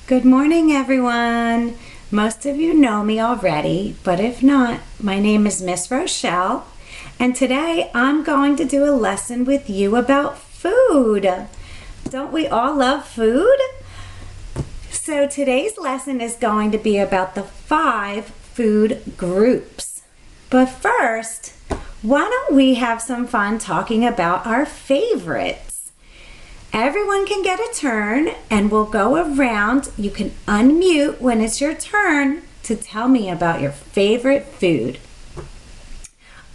Good morning, everyone. Most of you know me already, but if not, my name is Miss Rochelle, and today I'm going to do a lesson with you about food. Don't we all love food? So today's lesson is going to be about the 5 food groups. But first, why don't we have some fun talking about our favorites? Everyone can get a turn and we'll go around. You can unmute when it's your turn to tell me about your favorite food.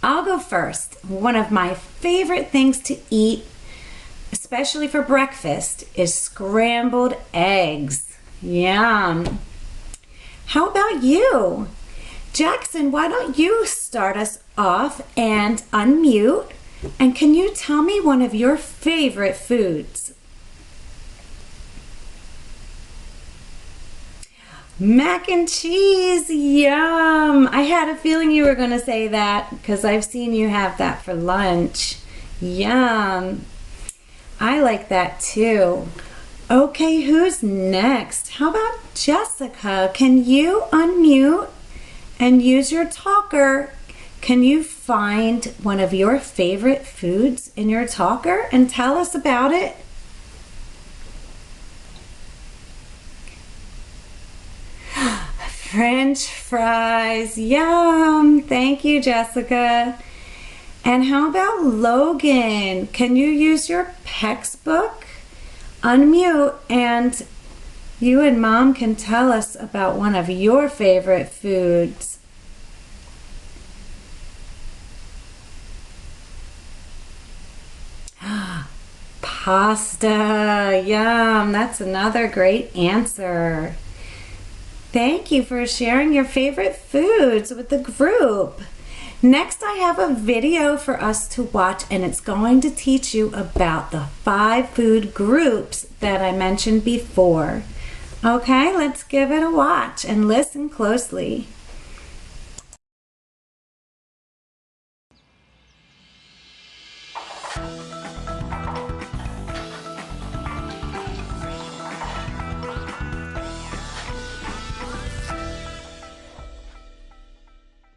I'll go first. One of my favorite things to eat, especially for breakfast, is scrambled eggs. Yum. How about you? Jackson, why don't you start us off and unmute? And can you tell me one of your favorite foods? Mac and cheese, yum! I had a feeling you were going to say that because I've seen you have that for lunch. Yum! I like that too. Okay, who's next? How about Jessica? Can you unmute and use your talker? Can you find one of your favorite foods in your talker and tell us about it? French fries, yum! Thank you, Jessica. And how about Logan? Can you use your textbook? Unmute and you and Mom can tell us about one of your favorite foods. Pasta, yum, that's another great answer. Thank you for sharing your favorite foods with the group. Next, I have a video for us to watch, and it's going to teach you about the 5 food groups that I mentioned before. Okay, let's give it a watch and listen closely.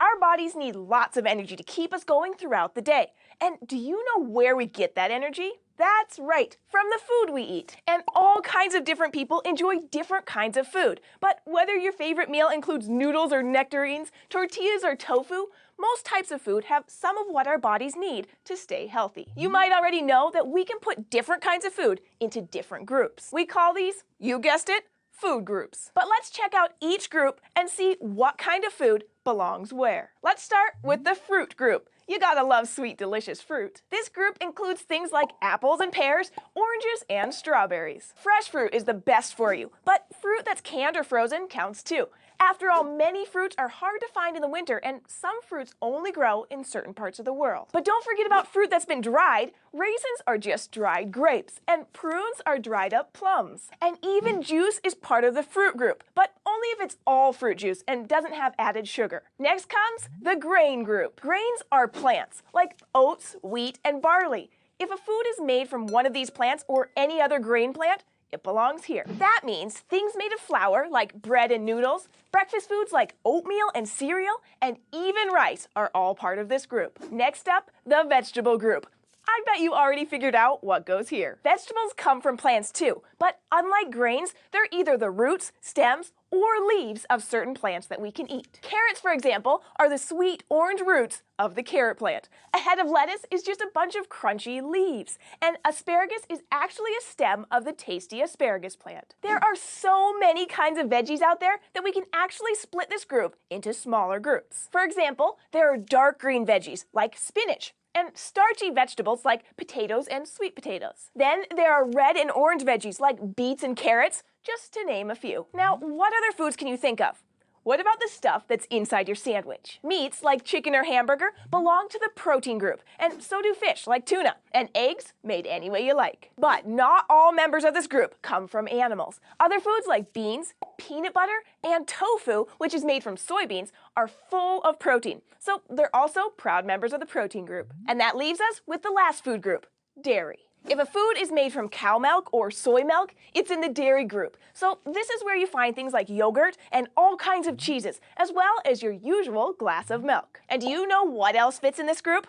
Our bodies need lots of energy to keep us going throughout the day. And do you know where we get that energy? That's right, from the food we eat. And all kinds of different people enjoy different kinds of food. But whether your favorite meal includes noodles or nectarines, tortillas or tofu, most types of food have some of what our bodies need to stay healthy. You might already know that we can put different kinds of food into different groups. We call these, you guessed it, food groups. But let's check out each group and see what kind of food belongs where. Let's start with the fruit group. You gotta love sweet, delicious fruit. This group includes things like apples and pears, oranges and strawberries. Fresh fruit is the best for you, but fruit that's canned or frozen counts too. After all, many fruits are hard to find in the winter, and some fruits only grow in certain parts of the world. But don't forget about fruit that's been dried. Raisins are just dried grapes, and prunes are dried up plums. And even juice is part of the fruit group, but only if it's all fruit juice and doesn't have added sugar. Next comes the grain group. Grains are plants, like oats, wheat, and barley. If a food is made from one of these plants or any other grain plant, it belongs here. That means things made of flour, like bread and noodles, breakfast foods like oatmeal and cereal, and even rice are all part of this group. Next up, the vegetable group. I bet you already figured out what goes here. Vegetables come from plants too, but unlike grains, they're either the roots, stems, or leaves of certain plants that we can eat. Carrots, for example, are the sweet orange roots of the carrot plant. A head of lettuce is just a bunch of crunchy leaves, and asparagus is actually a stem of the tasty asparagus plant. There are so many kinds of veggies out there that we can actually split this group into smaller groups. For example, there are dark green veggies like spinach, and starchy vegetables like potatoes and sweet potatoes. Then there are red and orange veggies like beets and carrots, just to name a few. Now, what other foods can you think of? What about the stuff that's inside your sandwich? Meats, like chicken or hamburger, belong to the protein group, and so do fish, like tuna, and eggs, made any way you like. But not all members of this group come from animals. Other foods like beans, peanut butter, and tofu, which is made from soybeans, are full of protein, so they're also proud members of the protein group. And that leaves us with the last food group, dairy. If a food is made from cow milk or soy milk, it's in the dairy group. So this is where you find things like yogurt and all kinds of cheeses, as well as your usual glass of milk. And do you know what else fits in this group?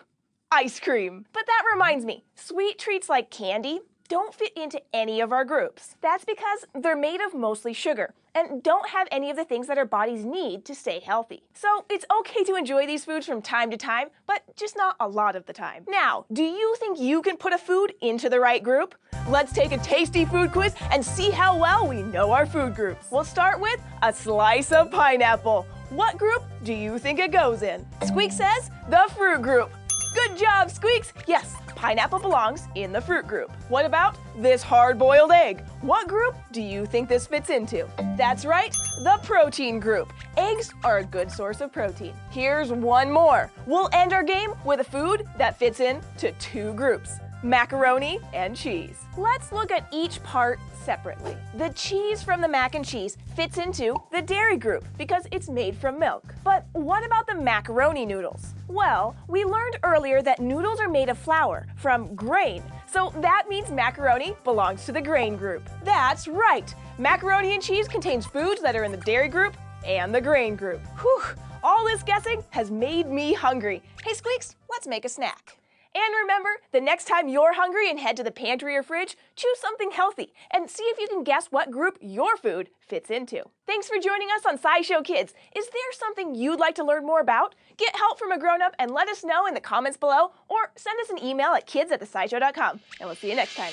Ice cream. But that reminds me, sweet treats like candy don't fit into any of our groups. That's because they're made of mostly sugar and don't have any of the things that our bodies need to stay healthy. So it's okay to enjoy these foods from time to time, but just not a lot of the time. Now, do you think you can put a food into the right group? Let's take a tasty food quiz and see how well we know our food groups. We'll start with a slice of pineapple. What group do you think it goes in? Squeak says the fruit group. Good job, Squeaks! Yes, pineapple belongs in the fruit group. What about this hard-boiled egg? What group do you think this fits into? That's right, the protein group. Eggs are a good source of protein. Here's one more. We'll end our game with a food that fits into two groups: macaroni and cheese. Let's look at each part separately. The cheese from the mac and cheese fits into the dairy group because it's made from milk. But what about the macaroni noodles? Well, we learned earlier that noodles are made of flour from grain, so that means macaroni belongs to the grain group. That's right! Macaroni and cheese contains foods that are in the dairy group and the grain group. Whew! All this guessing has made me hungry. Hey Squeaks, let's make a snack. And remember, the next time you're hungry and head to the pantry or fridge, choose something healthy and see if you can guess what group your food fits into. Thanks for joining us on SciShow Kids. Is there something you'd like to learn more about? Get help from a grown-up and let us know in the comments below, or send us an email at kids@thescishow.com. And we'll see you next time.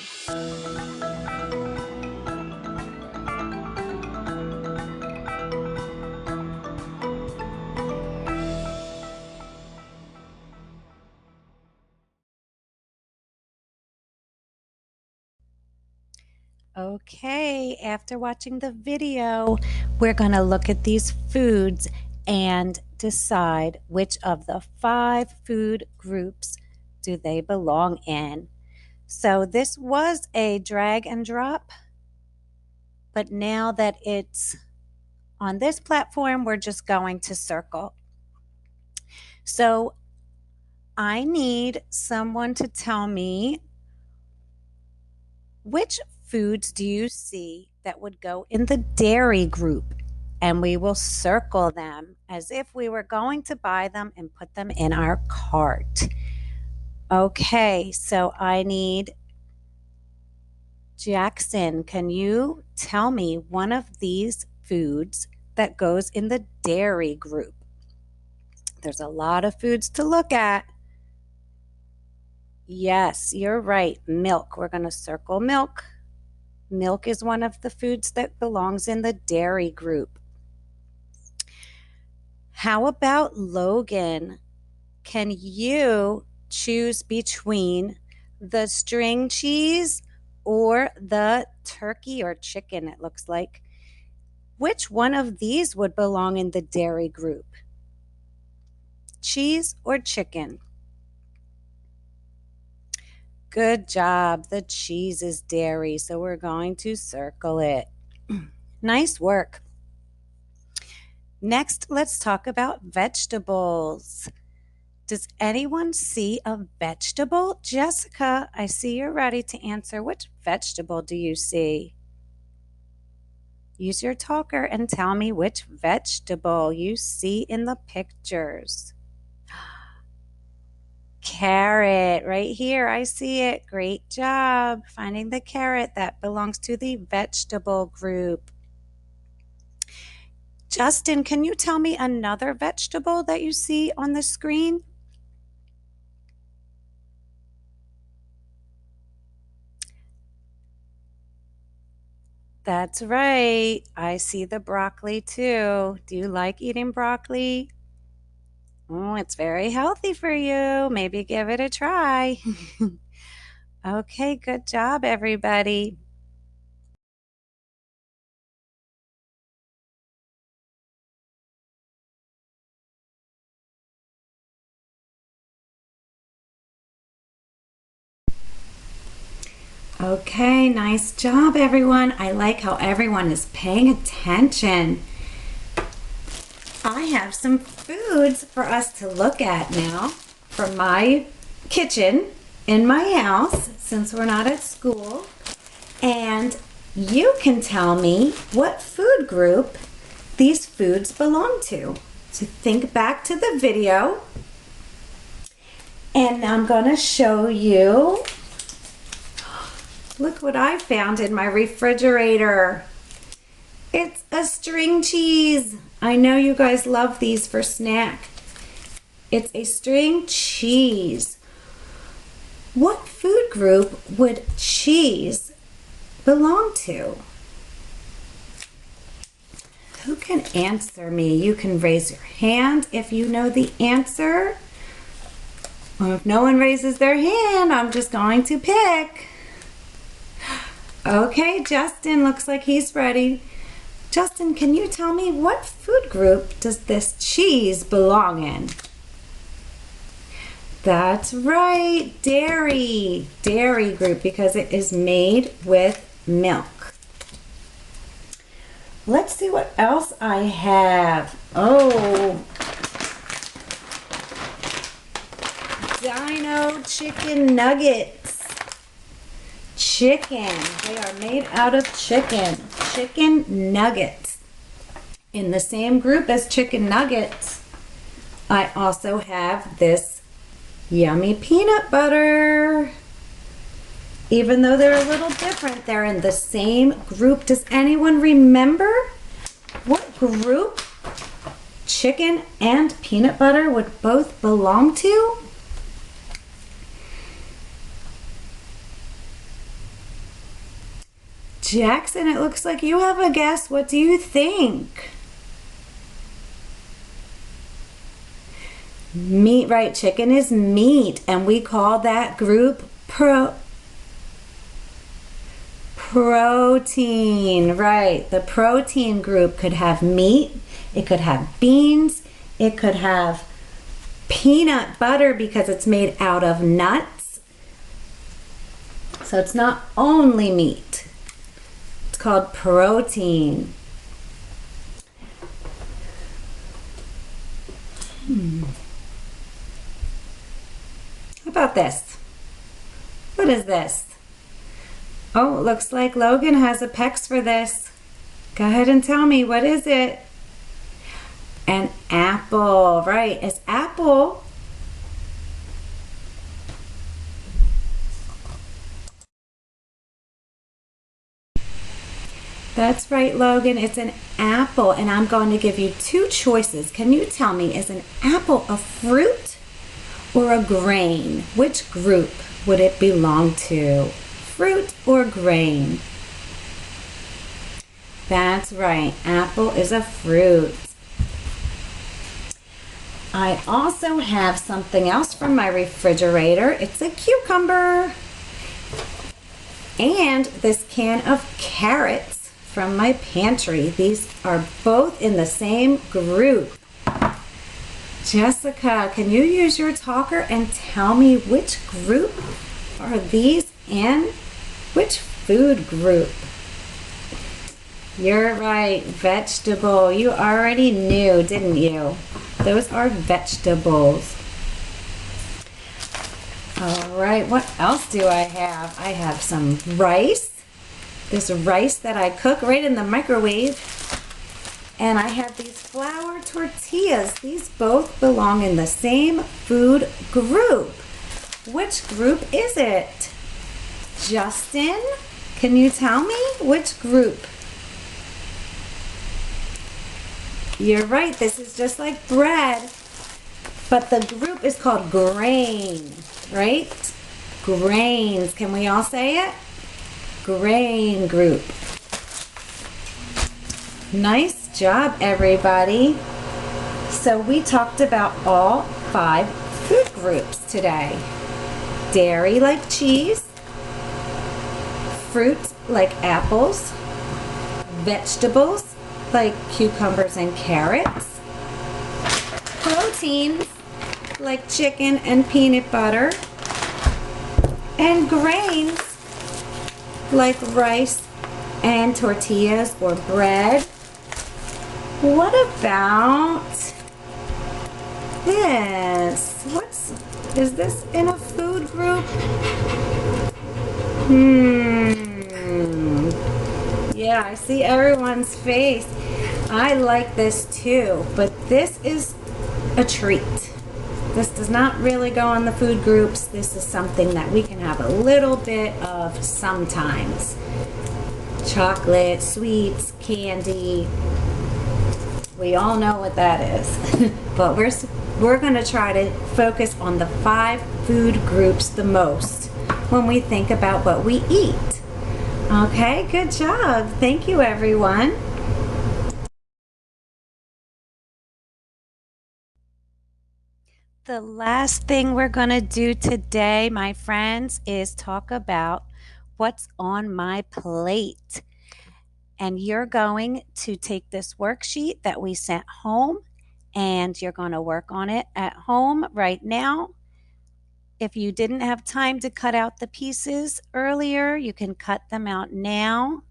Okay, after watching the video, we're going to look at these foods and decide which of the 5 food groups do they belong in. So this was a drag and drop, but now that it's on this platform, we're just going to circle. So I need someone to tell me, which foods do you see that would go in the dairy group? And we will circle them as if we were going to buy them and put them in our cart. Okay, so I need Jackson. Can you tell me one of these foods that goes in the dairy group? There's a lot of foods to look at. Yes, you're right. Milk. We're going to circle milk. Milk is one of the foods that belongs in the dairy group. How about Logan? Can you choose between the string cheese or the turkey or chicken, it looks like? Which one of these would belong in the dairy group? Cheese or chicken? Good job. The cheese is dairy, so we're going to circle it. Nice work. Next, let's talk about vegetables. Does anyone see a vegetable? Jessica, I see you're ready to answer. Which vegetable do you see? Use your talker and tell me which vegetable you see in the pictures. Carrot, right here. I see it. Great job finding the carrot. That belongs to the vegetable group. Justin, can you tell me another vegetable that you see on the screen? That's right. I see the broccoli too. Do you like eating broccoli? Oh, it's very healthy for you. Maybe give it a try. Okay, good job, everybody. Okay, nice job, everyone. I like how everyone is paying attention. I have some foods for us to look at now from my kitchen. in my house since we're not at school, and you can tell me what food group these foods belong to. So think back to the video, and I'm going to show you. Look what I found in my refrigerator. It's a string cheese. I know you guys love these for snack. It's a string cheese. What food group would cheese belong to? Who can answer me? You can raise your hand if you know the answer. Or if no one raises their hand, I'm just going to pick. Okay, Justin looks like he's ready. Justin, can you tell me what food group does this cheese belong in? That's right, dairy. Dairy group, because it is made with milk. Let's see what else I have. Oh, Dino chicken nuggets. Chicken. They are made out of chicken. Chicken nuggets. In the same group as chicken nuggets, I also have this yummy peanut butter. Even though they're a little different, they're in the same group. Does anyone remember what group chicken and peanut butter would both belong to? Jackson, it looks like you have a guess. What do you think? Meat, right? Chicken is meat, and we call that group protein, right? The protein group could have meat, it could have beans, it could have peanut butter because it's made out of nuts. So it's not only meat. It's called protein. How about this? What is this? Oh, it looks like Logan has a PEX for this. Go ahead and tell me, what is it? An apple, right? Is apple That's right, Logan. It's an apple, and I'm going to give you two choices. Can you tell me, is an apple a fruit or a grain? Which group would it belong to? Fruit or grain? That's right. Apple is a fruit. I also have something else from my refrigerator. It's a cucumber. And this can of carrots from my pantry. These are both in the same group. Jessica, can you use your talker and tell me which group are these in? Which food group? You're right, vegetable. You already knew, didn't you? Those are vegetables. All right, what else do I have? I have some rice. This rice that I cook right in the microwave. And I have these flour tortillas. These both belong in the same food group. Which group is it? Justin, can you tell me which group? You're right, this is just like bread, but the group is called grain, right? Grains. Can we all say it? Grain group. Nice job, everybody. So we talked about all 5 food groups today. Dairy like cheese, fruit like apples, vegetables like cucumbers and carrots, proteins like chicken and peanut butter, and grains like rice and tortillas or bread. What about this? Is this in a food food group? Yeah, I see everyone's face. I like this too, but this is a treat. This does not really go on the food groups. This is something that we can have a little bit of sometimes. Chocolate, sweets, candy. We all know what that is. But we're going to try to focus on the 5 food groups the most when we think about what we eat. Okay, good job. Thank you, everyone. The last thing we're going to do today, my friends, is talk about what's on my plate. And you're going to take this worksheet that we sent home and you're going to work on it at home right now. If you didn't have time to cut out the pieces earlier, you can cut them out now.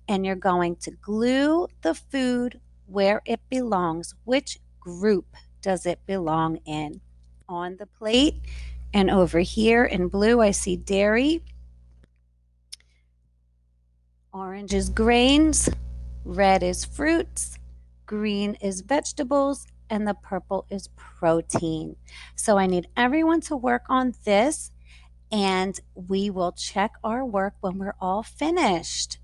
And you're going to glue the food where it belongs. Which group does it belong in? On the plate and over here in blue, I see dairy. Orange is grains, red is fruits, green is vegetables, and the purple is protein. So I need everyone to work on this, and we will check our work when we're all finished.